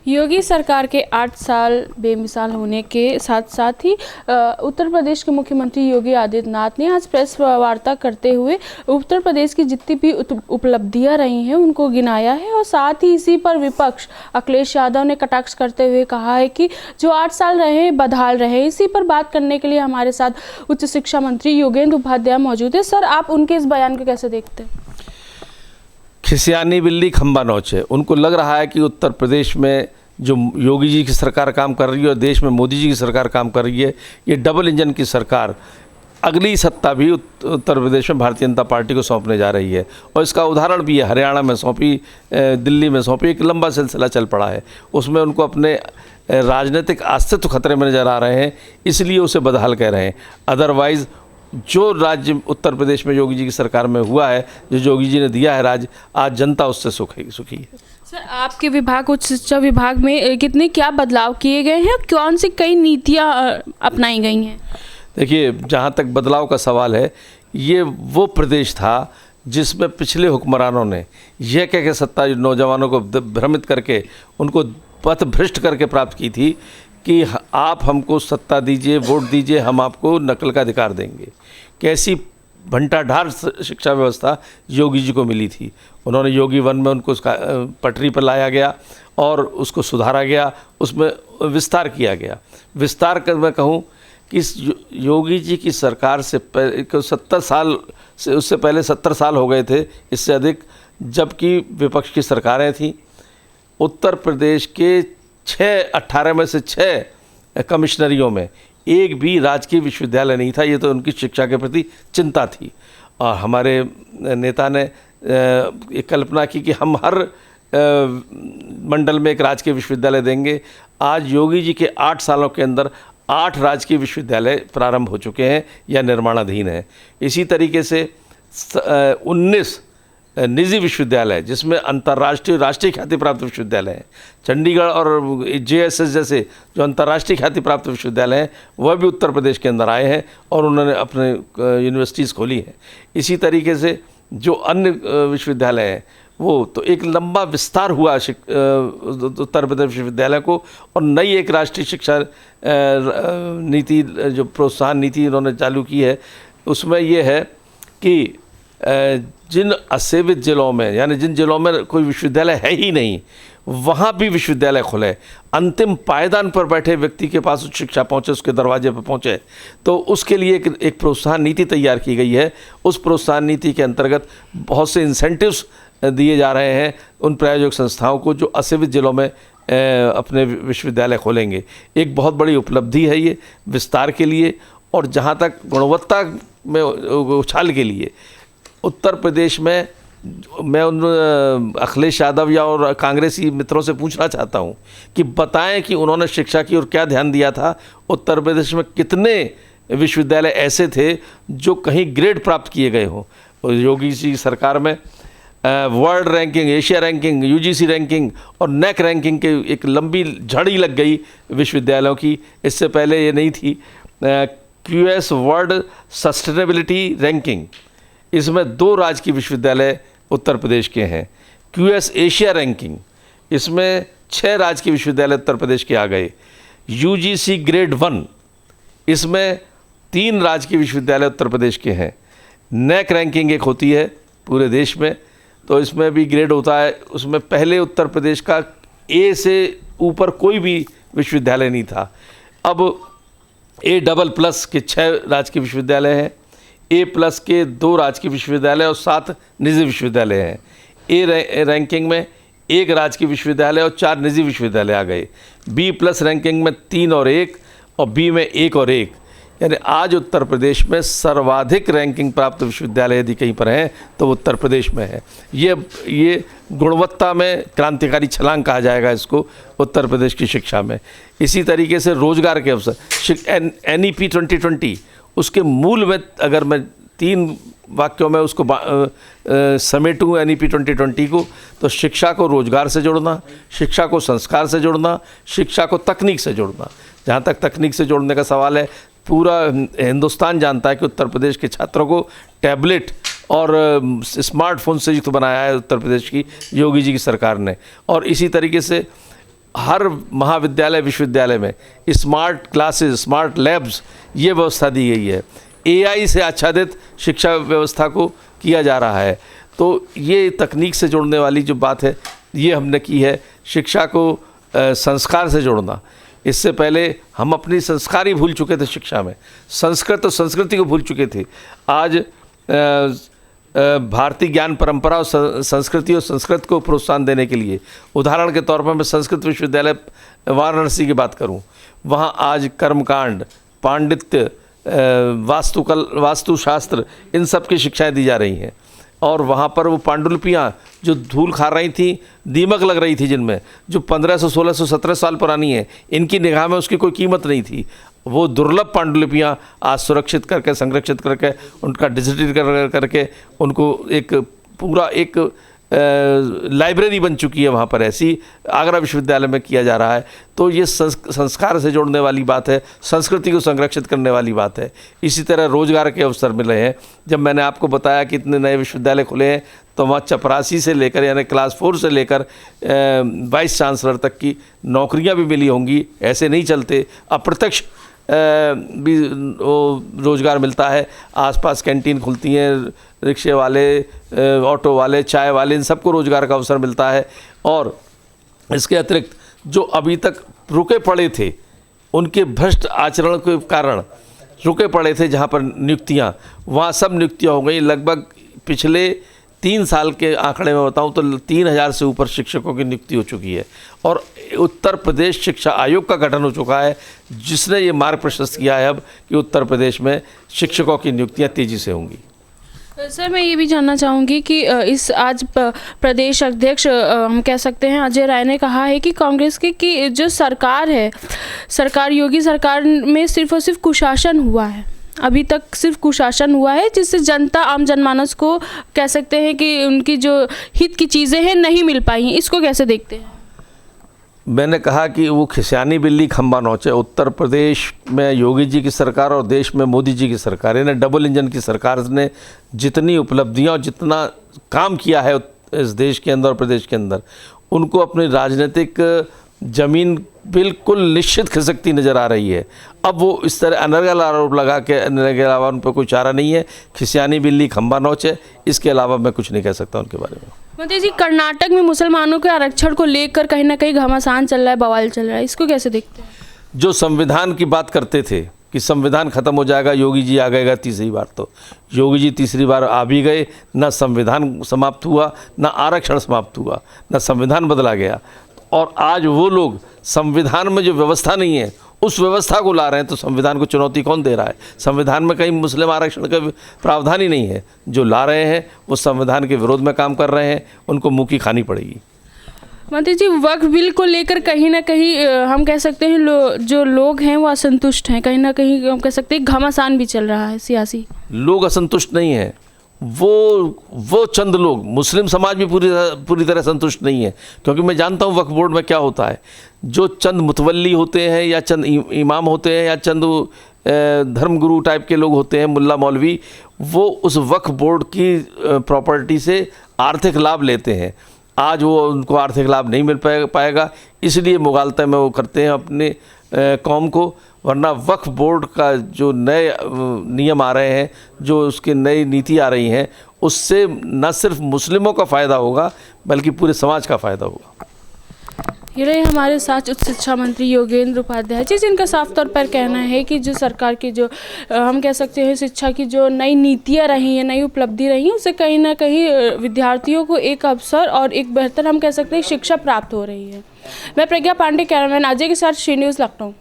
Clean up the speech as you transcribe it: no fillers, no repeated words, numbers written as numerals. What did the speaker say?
योगी सरकार के 8 साल बेमिसाल होने के साथ साथ ही उत्तर प्रदेश के मुख्यमंत्री योगी आदित्यनाथ ने आज प्रेस वार्ता करते हुए उत्तर प्रदेश की जितनी भी उपलब्धियां रही हैं उनको गिनाया है और साथ ही इसी पर विपक्ष अखिलेश यादव ने कटाक्ष करते हुए कहा है कि जो 8 साल रहे बदहाल रहे। इसी पर बात करने के लिए हमारे साथ उच्च शिक्षा मंत्री योगेंद्र उपाध्याय मौजूद है। सर, आप उनके इस बयान को कैसे देखते हैं? खिसियानी बिल्ली खंबा नोचे। उनको लग रहा है कि उत्तर प्रदेश में जो योगी जी की सरकार काम कर रही है और देश में मोदी जी की सरकार काम कर रही है, ये डबल इंजन की सरकार अगली सत्ता भी उत्तर प्रदेश में भारतीय जनता पार्टी को सौंपने जा रही है। और इसका उदाहरण भी है, हरियाणा में सौंपी, दिल्ली में सौंपी, एक लंबा सिलसिला चल पड़ा है। उसमें उनको अपने राजनीतिक अस्तित्व खतरे में नज़र आ रहे हैं, इसलिए उसे बदहाल कह रहे हैं। अदरवाइज़ जो राज्य उत्तर प्रदेश में योगी जी की सरकार में हुआ है, जो योगी जी ने दिया है राज, आज जनता उससे सुखी है। सर, आपके विभाग उच्च शिक्षा विभाग में कितने क्या बदलाव किए गए हैं, कौन सी कई नीतियां अपनाई गई हैं? देखिए, जहाँ तक बदलाव का सवाल है, ये वो प्रदेश था जिसमें पिछले हुक्मरानों ने यह कह के सत्ता नौजवानों को भ्रमित करके उनको पथ भ्रष्ट करके प्राप्त की थी कि आप हमको सत्ता दीजिए, वोट दीजिए, हम आपको नकल का अधिकार देंगे। कैसी भंटाढार शिक्षा व्यवस्था योगी जी को मिली थी। उन्होंने योगी वन में उनको उसका पटरी पर लाया गया और उसको सुधारा गया, उसमें विस्तार किया गया। विस्तार कर मैं कहूँ कि इस योगी जी की सरकार से 70 साल से, उससे पहले 70 साल हो गए थे, इससे अधिक, जबकि विपक्ष की सरकारें थीं। उत्तर प्रदेश के 18 में से 6 कमिश्नरियों में एक भी राजकीय विश्वविद्यालय नहीं था। ये तो उनकी शिक्षा के प्रति चिंता थी। और हमारे नेता ने एक कल्पना की कि हम हर मंडल में एक राजकीय विश्वविद्यालय देंगे। आज योगी जी के 8 सालों के अंदर 8 राजकीय विश्वविद्यालय प्रारंभ हो चुके हैं या निर्माणाधीन हैं। इसी तरीके से 19 निजी विश्वविद्यालय, जिसमें अंतर्राष्ट्रीय राष्ट्रीय ख्याति प्राप्त विश्वविद्यालय हैं, चंडीगढ़ और JSS जैसे जो अंतर्राष्ट्रीय ख्याति प्राप्त विश्वविद्यालय हैं, वह भी उत्तर प्रदेश के अंदर आए हैं और उन्होंने अपने यूनिवर्सिटीज़ खोली हैं। इसी तरीके से जो अन्य विश्वविद्यालय हैं, वो तो एक लंबा विस्तार हुआ उत्तर प्रदेश विश्वविद्यालय को। और नई एक राष्ट्रीय शिक्षा नीति, जो प्रोत्साहन नीति उन्होंने चालू की है, उसमें ये है कि जिन असेवित जिलों में, यानी जिन जिलों में कोई विश्वविद्यालय है ही नहीं, वहाँ भी विश्वविद्यालय खुले। अंतिम पायदान पर बैठे व्यक्ति के पास उच्च शिक्षा पहुँचे, उसके दरवाजे पर पहुँचे। तो उसके लिए एक प्रोत्साहन नीति तैयार की गई है। उस प्रोत्साहन नीति के अंतर्गत बहुत से इंसेंटिव्स दिए जा रहे हैं उन प्रायोजक संस्थाओं को जो असेवित जिलों में अपने विश्वविद्यालय खोलेंगे। एक बहुत बड़ी उपलब्धि है ये विस्तार के लिए। और जहाँ तक गुणवत्ता में उछाल के लिए, उत्तर प्रदेश में मैं उन अखिलेश यादव या और कांग्रेसी मित्रों से पूछना चाहता हूं कि बताएं कि उन्होंने शिक्षा की ओर क्या ध्यान दिया था। उत्तर प्रदेश में कितने विश्वविद्यालय ऐसे थे जो कहीं ग्रेड प्राप्त किए गए हों। योगी जी सरकार में world ranking, Asia ranking, UGC ranking और NAC रैंकिंग के एक लंबी झड़ी लग गई विश्वविद्यालयों की। इससे पहले ये नहीं थी। QS वर्ल्ड सस्टेनेबिलिटी रैंकिंग, इसमें 2 राजकीय विश्वविद्यालय उत्तर प्रदेश के हैं। QS एशिया रैंकिंग, इसमें 6 राजकीय विश्वविद्यालय उत्तर प्रदेश के आ गए। UGC ग्रेड 1, इसमें 3 राजकीय विश्वविद्यालय उत्तर प्रदेश के हैं। NAC रैंकिंग एक होती है पूरे देश में, तो इसमें भी ग्रेड होता है। उसमें पहले उत्तर प्रदेश का A से ऊपर कोई भी विश्वविद्यालय नहीं था। अब A++ के 6 राजकीय विश्वविद्यालय हैं, A+ के 2 राजकीय विश्वविद्यालय और 7 निजी विश्वविद्यालय हैं। A रैंकिंग में 1 राजकीय विश्वविद्यालय और 4 निजी विश्वविद्यालय आ गए। B+ रैंकिंग में 3 और 1, और B में 1 और 1। यानी आज उत्तर प्रदेश में सर्वाधिक रैंकिंग प्राप्त विश्वविद्यालय यदि कहीं पर हैं तो उत्तर प्रदेश में है। ये गुणवत्ता में क्रांतिकारी छलांग कहा जाएगा इसको उत्तर प्रदेश की शिक्षा में। इसी तरीके से रोजगार के अवसर, NEP 2020, उसके मूल में अगर मैं 3 वाक्यों में उसको समेटूँ NEP 2020 को, तो शिक्षा को रोजगार से जोड़ना, शिक्षा को संस्कार से जोड़ना, शिक्षा को तकनीक से जोड़ना। जहाँ तक तकनीक से जोड़ने का सवाल है, पूरा हिंदुस्तान जानता है कि उत्तर प्रदेश के छात्रों को टैबलेट और स्मार्टफोन से युक्त बनाया है उत्तर प्रदेश की योगी जी की सरकार ने। और इसी तरीके से हर महाविद्यालय विश्वविद्यालय में स्मार्ट क्लासेस, स्मार्ट लैब्स, ये व्यवस्था दी गई है। एआई से आच्छादित शिक्षा व्यवस्था को किया जा रहा है। तो ये तकनीक से जोड़ने वाली जो बात है ये हमने की है। शिक्षा को संस्कार से जोड़ना, इससे पहले हम अपनी संस्कार ही भूल चुके थे शिक्षा में, संस्कृत और संस्कृति को भूल चुके थे। आज भारतीय ज्ञान परंपरा और संस्कृति और संस्कृत को प्रोत्साहन देने के लिए, उदाहरण के तौर पर मैं संस्कृत विश्वविद्यालय वाराणसी की बात करूं, वहां आज कर्मकांड, पांडित्य, वास्तुशास्त्र, इन सब की शिक्षाएं दी जा रही हैं। और वहाँ पर वो पांडुलिपियाँ जो धूल खा रही थी, दीमक लग रही थी जिनमें, जो 1500, 1600, 17 साल पुरानी है, इनकी निगाह में उसकी कोई कीमत नहीं थी। वो दुर्लभ पांडुलिपियाँ आज सुरक्षित करके, संरक्षित करके, उनका डिजिटल करके उनको एक पूरा एक लाइब्रेरी बन चुकी है वहाँ पर, ऐसी आगरा विश्वविद्यालय में किया जा रहा है। तो ये संस्कार से जोड़ने वाली बात है, संस्कृति को संरक्षित करने वाली बात है। इसी तरह रोजगार के अवसर मिले हैं। जब मैंने आपको बताया कि इतने नए विश्वविद्यालय खुले हैं, तो वहाँ चपरासी से लेकर यानी क्लास 4 से लेकर वाइस चांसलर तक की नौकरियाँ भी मिली होंगी। ऐसे नहीं चलते, अप्रत्यक्ष भी रोज़गार मिलता है। आसपास कैंटीन खुलती हैं, रिक्शे वाले, ऑटो वाले, चाय वाले, इन सबको रोज़गार का अवसर मिलता है। और इसके अतिरिक्त जो अभी तक रुके पड़े थे, उनके भ्रष्ट आचरण के कारण रुके पड़े थे जहाँ पर नियुक्तियाँ, वहाँ सब नियुक्तियाँ हो गई। लगभग पिछले 3 साल के आंकड़े में बताऊं तो 3000 से ऊपर शिक्षकों की नियुक्ति हो चुकी है। और उत्तर प्रदेश शिक्षा आयोग का गठन हो चुका है, जिसने ये मार्ग प्रशस्त किया है अब कि उत्तर प्रदेश में शिक्षकों की नियुक्तियां तेज़ी से होंगी। सर, मैं ये भी जानना चाहूँगी कि इस आज प्रदेश अध्यक्ष हम कह सकते हैं अजय राय ने कहा है कि कांग्रेस की जो सरकार है, योगी सरकार में सिर्फ और सिर्फ कुशासन हुआ है, अभी तक सिर्फ कुशासन हुआ है, जिससे जनता, आम जनमानस को कह सकते हैं कि उनकी जो हित की चीज़ें हैं नहीं मिल पाई। इसको कैसे देखते हैं? मैंने कहा कि वो खिसियानी बिल्ली खंबा नोचे। उत्तर प्रदेश में योगी जी की सरकार और देश में मोदी जी की सरकार, यानी डबल इंजन की सरकार ने जितनी उपलब्धियां और जितना काम किया है इस देश के अंदर और प्रदेश के अंदर, उनको अपनी राजनीतिक ज़मीन बिल्कुल निश्चित खिसकती नज़र आ रही है। अब वो इस तरह अनर्गल आरोप लगा के के अलावा उन पर कोई चारा नहीं है। खिसियानी बिल्ली खंबा नोचे, इसके अलावा मैं कुछ नहीं कह सकता उनके बारे में। मोदी जी, कर्नाटक में मुसलमानों के आरक्षण को लेकर कहीं ना कहीं घमासान चल रहा है, बवाल चल रहा है, इसको कैसे देखते हैं? जो संविधान की बात करते थे कि संविधान ख़त्म हो जाएगा, योगी जी आ गएगा तीसरी बार, तो योगी जी तीसरी बार आ भी गए, ना संविधान समाप्त हुआ, ना आरक्षण समाप्त हुआ, ना संविधान बदला गया। और आज वो लोग संविधान में जो व्यवस्था नहीं है उस व्यवस्था को ला रहे हैं, तो संविधान को चुनौती कौन दे रहा है? संविधान में कहीं मुस्लिम आरक्षण का प्रावधान ही नहीं है। जो ला रहे हैं वो संविधान के विरोध में काम कर रहे हैं, उनको मुँह की खानी पड़ेगी। मंत्री जी, वक्फ बिल को लेकर कहीं ना कहीं हम कह सकते हैं जो लोग हैं वो असंतुष्ट हैं, कहीं ना कहीं हम कह सकते हैं घमासान भी चल रहा है सियासी। लोग असंतुष्ट नहीं हैं, वो चंद लोग, मुस्लिम समाज भी पूरी तरह संतुष्ट नहीं है। क्योंकि मैं जानता हूँ वक्फ बोर्ड में क्या होता है। जो चंद मुतवल्ली होते हैं या चंद इमाम होते हैं या चंद धर्मगुरु टाइप के लोग होते हैं, मुल्ला मौलवी, वो उस वक्फ बोर्ड की प्रॉपर्टी से आर्थिक लाभ लेते हैं। आज वो उनको आर्थिक लाभ नहीं मिल पाएगा, इसलिए मुगालते में वो करते हैं अपने कौम को। वरना वक्फ बोर्ड का जो नए नियम आ रहे हैं, जो उसकी नई नीति आ रही हैं, उससे न सिर्फ मुस्लिमों का फ़ायदा होगा बल्कि पूरे समाज का फ़ायदा होगा। ये रहे हमारे साथ उच्च शिक्षा मंत्री योगेंद्र उपाध्याय जी, जिनका साफ तौर पर कहना है कि जो सरकार की जो हम कह सकते हैं शिक्षा की जो नई नीतियाँ रही हैं, नई उपलब्धि रही हैं, उससे कहीं ना कहीं विद्यार्थियों को एक अवसर और एक बेहतर हम कह सकते हैं शिक्षा प्राप्त हो रही है। मैं प्रज्ञा पांडे, कैमरामैन अजय के साथ श्री न्यूज़, लखनऊ।